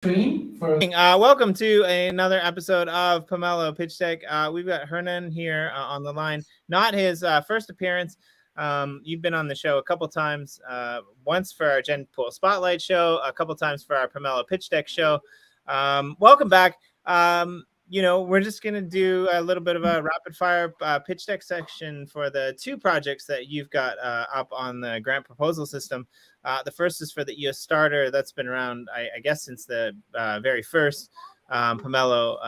Welcome to another episode of Pomelo Pitch Deck. We've got Hernan here on the line. Not his first appearance. You've been on the show a couple times. Once for our Gen Pool Spotlight show, a couple times for our Pomelo Pitch Deck show. Welcome back. We're just going to do a little bit of a rapid fire pitch deck section for the two projects that you've got up on the grant proposal system. The first is for the EOStarter that's been around, I guess, since the very first Pomelo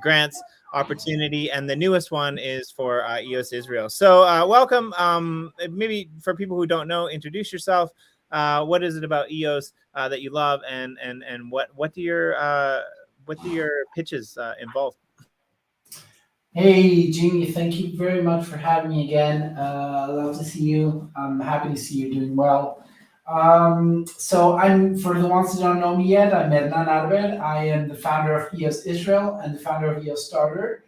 grants opportunity. And the newest one is for EOS Israel. So welcome. Maybe for people who don't know, introduce yourself. What is it about EOS that you love, and what do your pitches involve? Hey, Jimmy, thank you very much for having me again. Love to see you. I'm happy to see you doing well. For the ones who don't know me yet, I'm Hernan. I am the founder of EOS Israel and the founder of EOStarter.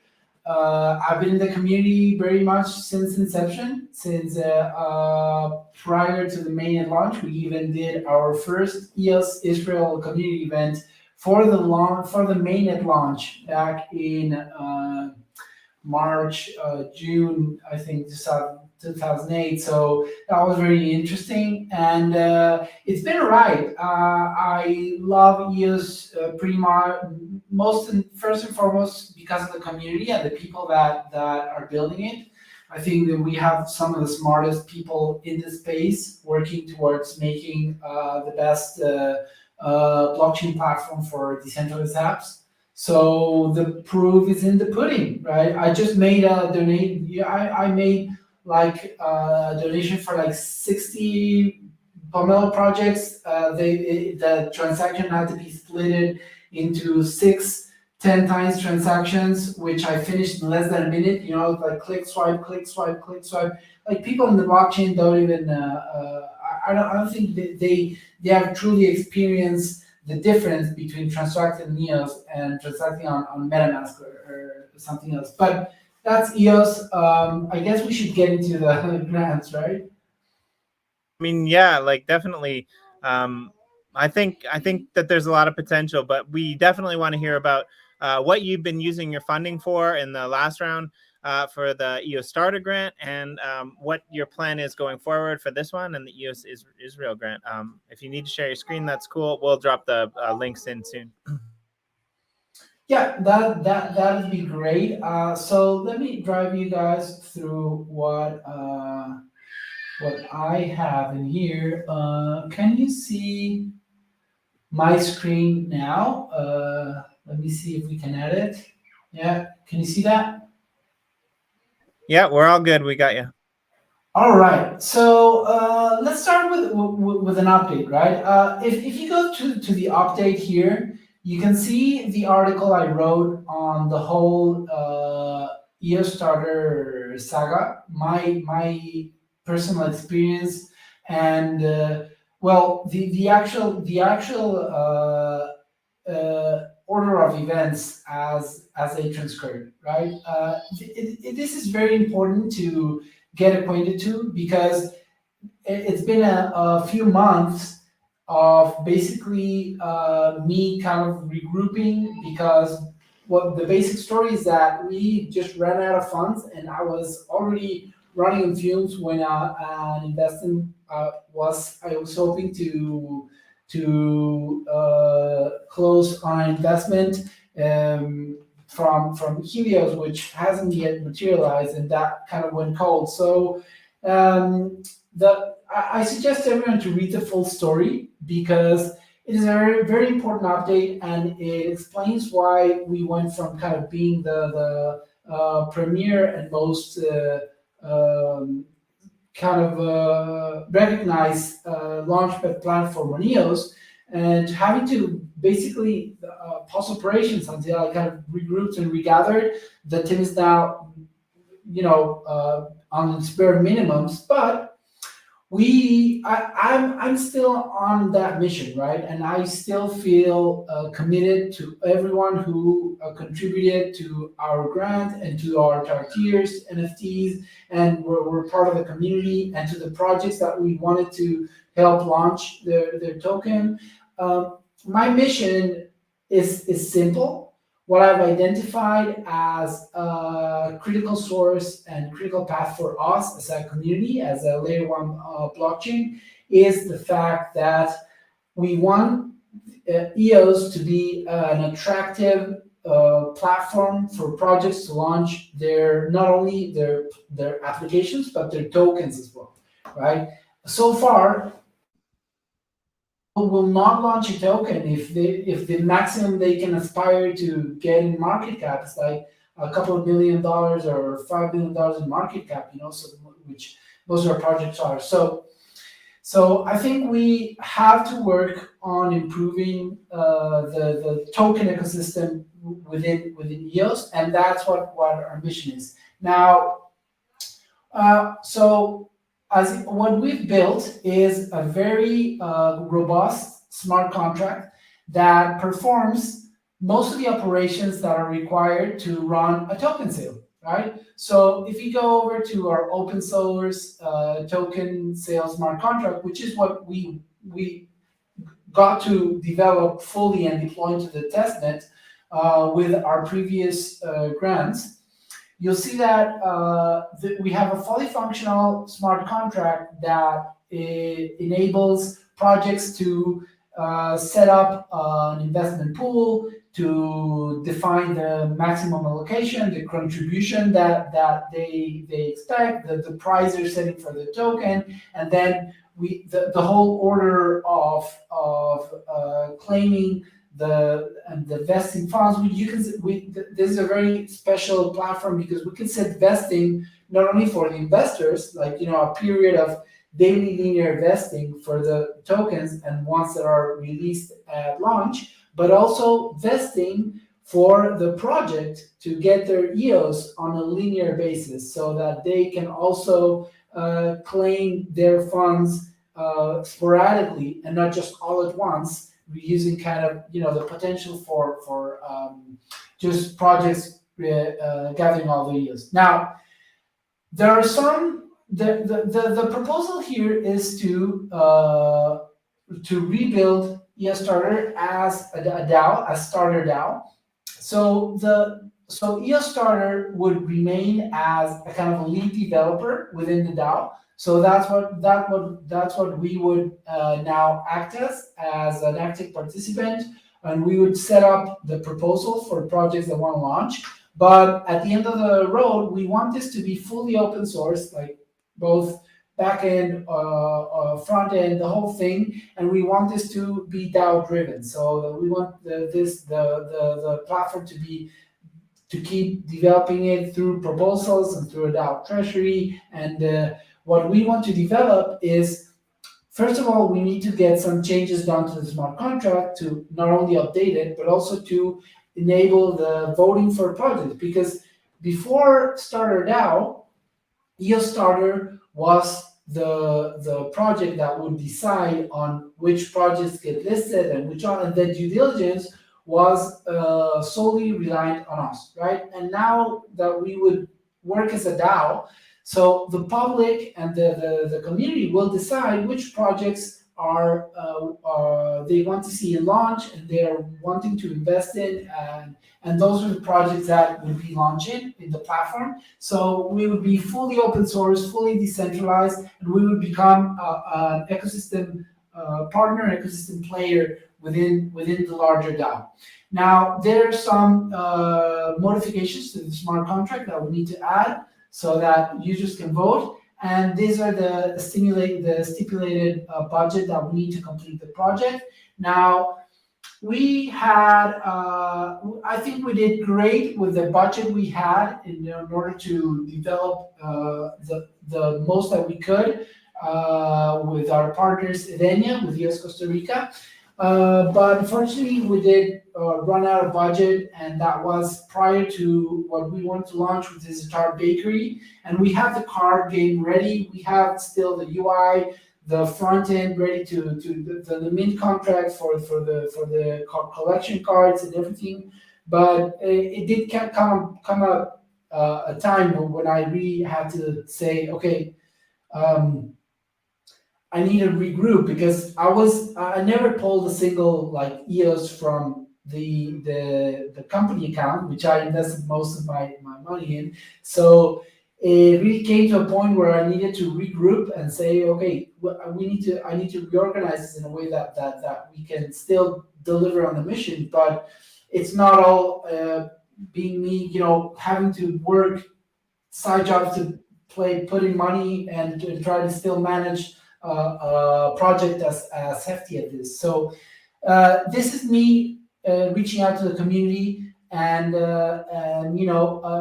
I've been in the community very much since inception, since prior to the mainnet launch. We even did our first EOS Israel community event for the mainnet launch back in June, I think, 2008. So that was very interesting, and it's been a ride. I love EOS pretty much, first and foremost because of the community and the people that are building it. I think that we have some of the smartest people in the space working towards making the best blockchain platform for decentralized apps. So the proof is in the pudding, right? I just made a donation. Yeah, I made like a donation for like 60 Pomelo projects. The transaction had to be split into 10 times transactions, which I finished in less than a minute. Like click, swipe, click, swipe, click, swipe. Like people in the blockchain don't even. I don't think they have truly experienced the difference between transacting in EOS and transacting on MetaMask or something else. But that's EOS. I guess we should get into the grants, right? I mean, yeah, like definitely. I think that there's a lot of potential, but we definitely want to hear about what you've been using your funding for in the last round for the EOStarter grant, and what your plan is going forward for this one and the EOS Israel grant. If you need to share your screen, that's cool. We'll drop the links in soon. Yeah, that would be great. So let me drive you guys through what I have in here. Can you see my screen now? Let me see if we can edit. Yeah, can you see that? Yeah, we're all good. We got you. All right. So let's start with an update, right? If you go to the update here, you can see the article I wrote on the whole EOStarter saga, my personal experience, and the actual order of events as they transcribed, right? This is very important to get acquainted to, because it's been a few months of basically me kind of regrouping, because the basic story is that we just ran out of funds, and I was already running on fumes when an investment I was hoping to close on an investment from Helios, which hasn't yet materialized, and that kind of went cold. So I suggest everyone to read the full story, because it is a very, very important update, and it explains why we went from kind of being the premier and most recognized launchpad platform on EOS, and having to basically pause operations until I kind of regrouped and regathered. The team is now, on its bare minimums, but I'm still on that mission, right? And I still feel committed to everyone who contributed to our grant and to our tiers, NFTs, and we're part of the community, and to the projects that we wanted to help launch their token. My mission is simple. What I've identified as a critical source and critical path for us as a community, as a layer one blockchain, is the fact that we want EOS to be an attractive platform for projects to launch not only their applications but their tokens as well, right? So far, will not launch a token if the maximum they can aspire to get in market cap is like a couple of $1 million or $5 million in market cap, so which most of our projects are. So I think we have to work on improving the token ecosystem within EOS, and that's what our mission is. Now, what we've built is a very robust smart contract that performs most of the operations that are required to run a token sale, right? So if you go over to our open source token sales smart contract, which is what we got to develop fully and deploy into the testnet with our previous grants, you'll see that we have a fully functional smart contract that enables projects to set up an investment pool, to define the maximum allocation, the contribution that they expect, the price they're setting for the token, and then the whole order of claiming the vesting funds. This is a very special platform because we can set vesting not only for the investors, like a period of daily linear vesting for the tokens and ones that are released at launch, but also vesting for the project to get their EOS on a linear basis so that they can also claim their funds sporadically and not just all at once, using kind of the potential for just projects gathering all the EOS. Now, there are the proposal here is to rebuild EOStarter as a DAO, as starter DAO. So EOStarter would remain as a kind of a lead developer within the DAO. So that's what we would now act as an active participant, and we would set up the proposal for projects that want to launch. But at the end of the road, we want this to be fully open source, like both back end, front end, the whole thing, and we want this to be DAO driven. So we want the platform to keep developing it through proposals and through a DAO treasury. And what we want to develop is, first of all, we need to get some changes done to the smart contract to not only update it, but also to enable the voting for projects. Because before Starter DAO, EOStarter was the project that would decide on which projects get listed and which one, and then due diligence was solely reliant on us, right? And now that we would work as a DAO, so the public and the community will decide which projects are they want to see in launch and they are wanting to invest in, and those are the projects that would be launching in the platform. So we would be fully open source, fully decentralized, and we would become an ecosystem partner, ecosystem player within the larger DAO. Now, there are some modifications to the smart contract that we need to add so that users can vote. And these are the stipulated budget that we need to complete the project. Now, we had, I think we did great with the budget we had in order to develop the most that we could with our partners, Edenia, with EOS Costa Rica. But unfortunately, we did run out of budget, and that was prior to what we wanted to launch, which is a tart bakery. And we have the card game ready. We have still the UI, the front end ready to the mint contract for the collection cards and everything. But it did come up a time when I really had to say, okay, I need to regroup, because I never pulled a single like EOS from the company account, which I invested most of my money in. So it really came to a point where I needed to regroup and say, okay, I need to reorganize this in a way that we can still deliver on the mission, but it's not all being me, having to work side jobs to put in money and to try to still manage a project as hefty as this. So this is me reaching out to the community and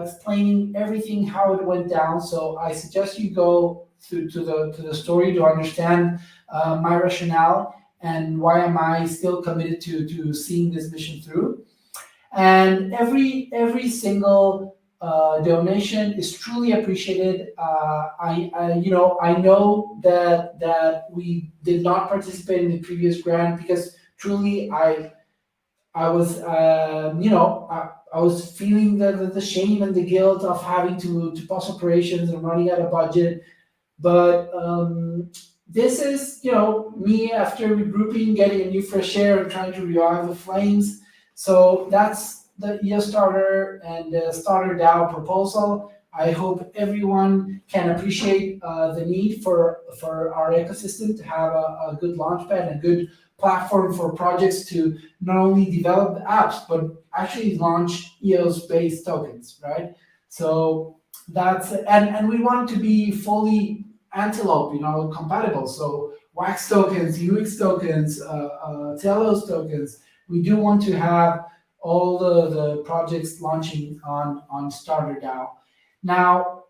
explaining everything how it went down. So I suggest you go to the story to understand my rationale and why am I still committed to seeing this mission through. And every single donation is truly appreciated. I know that we did not participate in the previous grant because truly I was I was feeling the shame and the guilt of having to pause operations and running out of budget. But this is me after regrouping, getting a new fresh air, and trying to revive the flames. So that's the EOStarter and the Starter DAO proposal. I hope everyone can appreciate the need for our ecosystem to have a good launchpad and a good platform for projects to not only develop apps, but actually launch EOS-based tokens, right? So that's, and we want it to be fully Antelope, compatible. So Wax tokens, UX tokens, Telos tokens. We do want to have all the projects launching on Starter DAO. Now,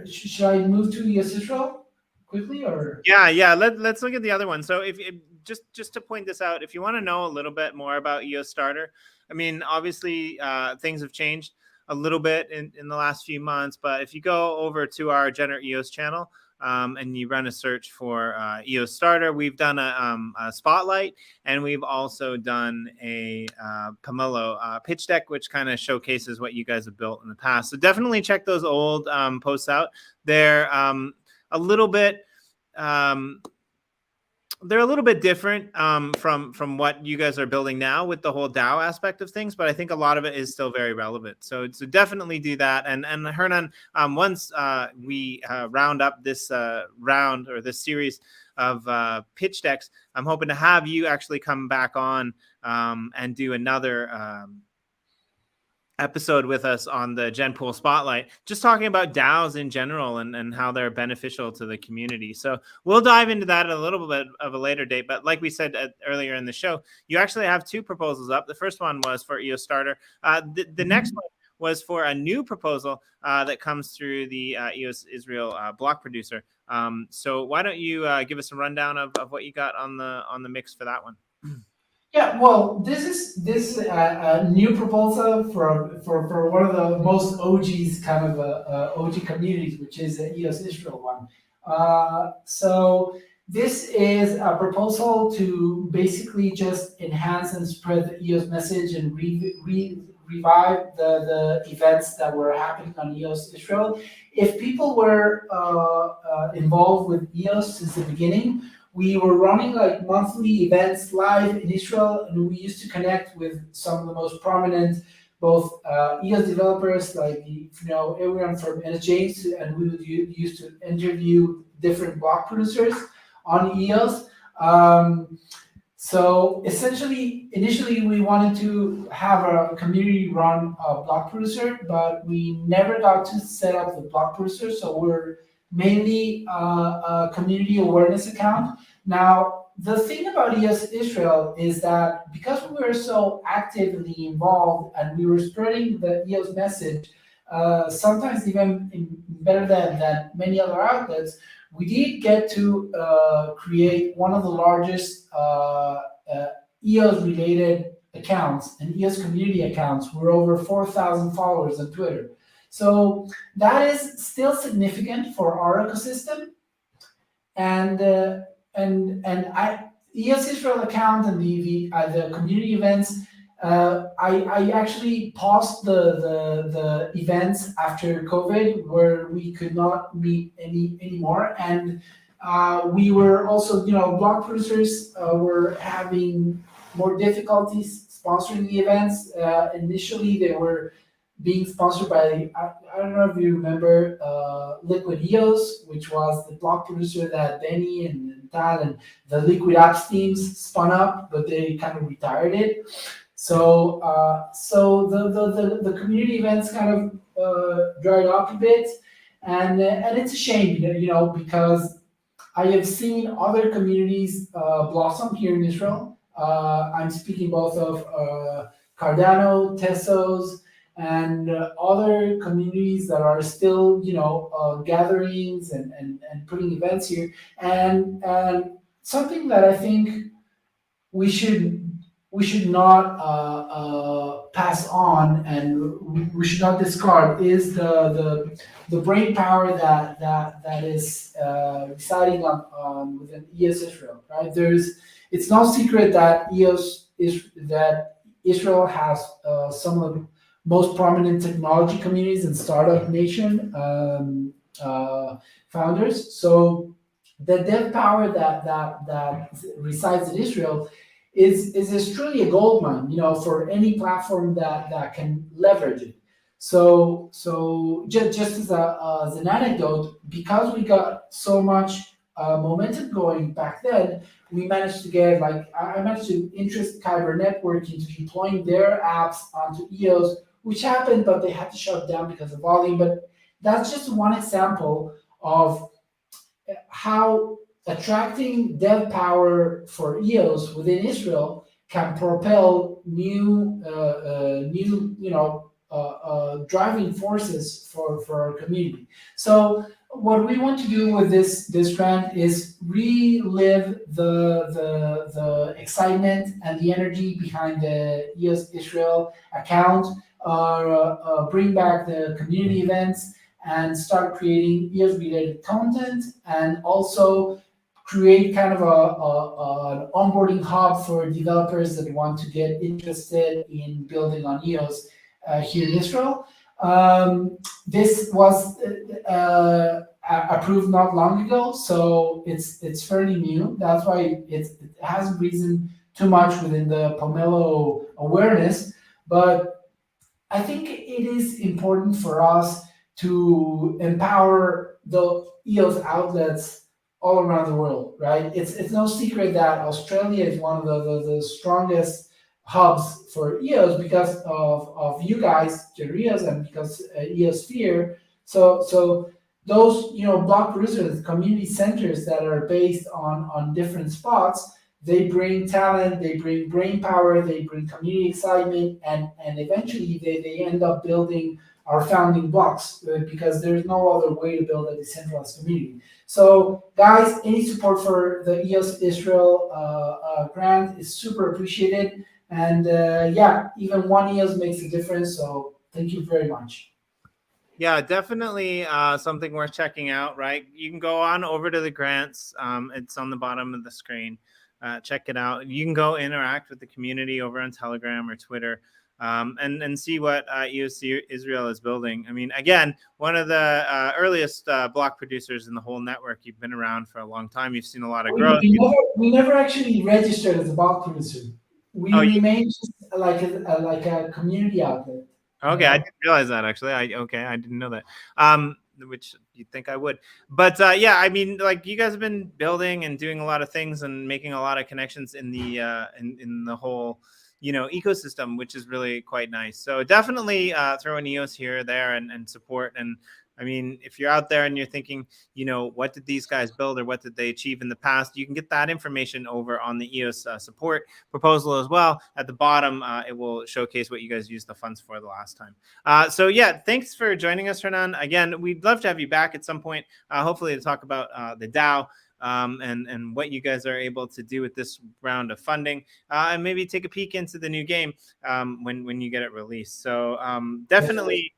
should I move to EOS Israel quickly or? Yeah. Let's look at the other one. So if just to point this out, if you want to know a little bit more about EOStarter, I mean, obviously things have changed a little bit in the last few months, but if you go over to our GenerEOS channel and you run a search for EOStarter, we've done a spotlight, and we've also done a Pomelo pitch deck, which kind of showcases what you guys have built in the past. So definitely check those old posts out. They're a little bit different from what you guys are building now with the whole DAO aspect of things, but I think a lot of it is still very relevant. So definitely do that. And Hernan, once we round up this round or this series of pitch decks, I'm hoping to have you actually come back on and do another episode with us on the Genpool Spotlight, just talking about DAOs in general and how they're beneficial to the community. So we'll dive into that at a little bit of a later date. But like we said earlier in the show, you actually have two proposals up. The first one was for EOStarter. The next one was for a new proposal that comes through the EOS Israel block producer. So why don't you give us a rundown of what you got on the mix for that one? Yeah, well, this is a new proposal for one of the most OGs kind of OG communities, which is the EOS Israel one. So this is a proposal to basically just enhance and spread the EOS message and revive the events that were happening on EOS Israel. If people were involved with EOS since the beginning, we were running like monthly events live in Israel, and we used to connect with some of the most prominent, both EOS developers, like everyone from NSJ, and we would used to interview different block producers on EOS. So essentially, initially we wanted to have a community-run block producer, but we never got to set up the block producer. So we're mainly a community awareness account. Now, the thing about EOS Israel is that because we were so actively involved and we were spreading the EOS message, sometimes even better than many other outlets, we did get to create one of the largest EOS-related accounts and EOS community accounts. We're over 4,000 followers on Twitter. So that is still significant for our ecosystem, and EOS Israel account and the community events. I actually paused the events after COVID, where we could not meet anymore, and we were also block producers were having more difficulties, sponsoring the events. Initially, they were being sponsored by, I don't know if you remember, Liquid EOS, which was the block producer that Benny and Tal and the Liquid Apps teams spun up, but they kind of retired it. So the community events kind of dried up a bit, and it's a shame, because I have seen other communities blossom here in Israel. I'm speaking both of Cardano, Tesos, and other communities that are still, gatherings and putting events here. And something that I think we should not pass on, and we should not discard, is the brain power that is residing on within EOS Israel, right? It's no secret that that Israel has some of the most prominent technology communities and startup nation founders. So the dev power that resides in Israel is truly a gold mine, for any platform that can leverage it. So just as an anecdote, because we got so much momentum going back then, we managed to get, I managed to interest Kyber Network into deploying their apps onto EOS, which happened, but they had to shut down because of volume. But that's just one example of how attracting dev power for EOS within Israel can propel new driving forces for our community. So what we want to do with this grant is relive the excitement and the energy behind the EOS Israel account, bring back the community events, and start creating EOS related content, and also create kind of an onboarding hub for developers that want to get interested in building on EOS here in Israel. This was approved not long ago, so it's fairly new. That's why it hasn't risen too much within the Pomelo awareness, but I think it is important for us to empower the EOS outlets all around the world, right? It's no secret that Australia is one of the strongest hubs for EOS because of you guys, GenerEOS, and because EOSphere. So those block producers, community centers that are based on different spots, they bring talent, they bring brain power, they bring community excitement, and eventually they end up building our founding blocks, because there's no other way to build a decentralized community. So guys, any support for the EOS Israel grant is super appreciated. And even one EOS makes a difference. So thank you very much. Yeah, definitely something worth checking out, right? You can go on over to the grants. It's on the bottom of the screen. Check it out. You can go interact with the community over on Telegram or Twitter, and see what EOS Israel is building. I mean, again, one of the earliest block producers in the whole network. You've been around for a long time. You've seen a lot of growth. We never actually registered as a block producer. We remained just like a community outlet. Okay, I didn't realize that actually. I didn't know that. Which you'd think I would. But I mean, like, you guys have been building and doing a lot of things and making a lot of connections in the in the whole ecosystem, which is really quite nice. So definitely throw an EOS here, there, and support. And I mean, if you're out there and you're thinking, what did these guys build or what did they achieve in the past, you can get that information over on the EOS support proposal as well. At the bottom, it will showcase what you guys used the funds for the last time. So yeah, thanks for joining us, Hernan. Again, we'd love to have you back at some point, hopefully to talk about the DAO. And what you guys are able to do with this round of funding, and maybe take a peek into the new game when you get it released. So definitely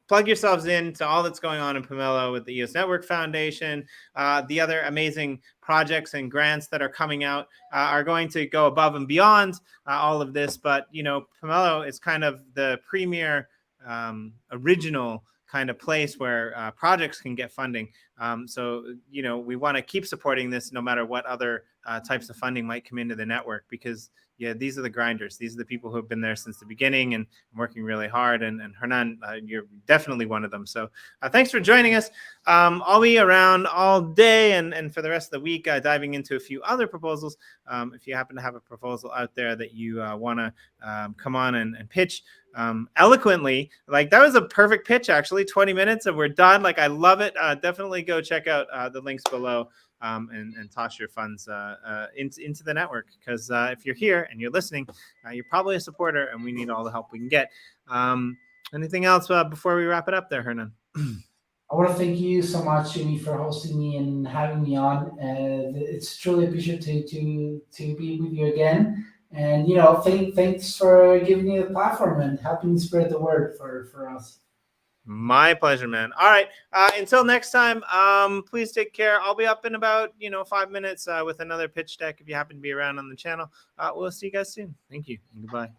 plug yourselves into all that's going on in Pomelo with the EOS Network Foundation. The other amazing projects and grants that are coming out are going to go above and beyond all of this. But, Pomelo is kind of the premier original kind of place where projects can get funding. So, we want to keep supporting this no matter what other types of funding might come into the network, because, yeah, these are the grinders. These are the people who have been there since the beginning and working really hard. And Hernan, you're definitely one of them. So thanks for joining us. I'll be around all day and for the rest of the week, diving into a few other proposals. If you happen to have a proposal out there that you want to come on and pitch eloquently, like that was a perfect pitch, actually. 20 minutes and we're done. Like, I love it. Definitely go check out the links below. And toss your funds into the network, because if you're here and you're listening, you're probably a supporter, and we need all the help we can get. Anything else before we wrap it up there, Hernan? I want to thank you so much, Jimmy, for hosting me and having me on. It's truly a pleasure to be with you again. And thanks for giving me the platform and helping spread the word for us. My pleasure, man. All right. Until next time, please take care. I'll be up in about 5 minutes with another pitch deck if you happen to be around on the channel. We'll see you guys soon. Thank you and goodbye.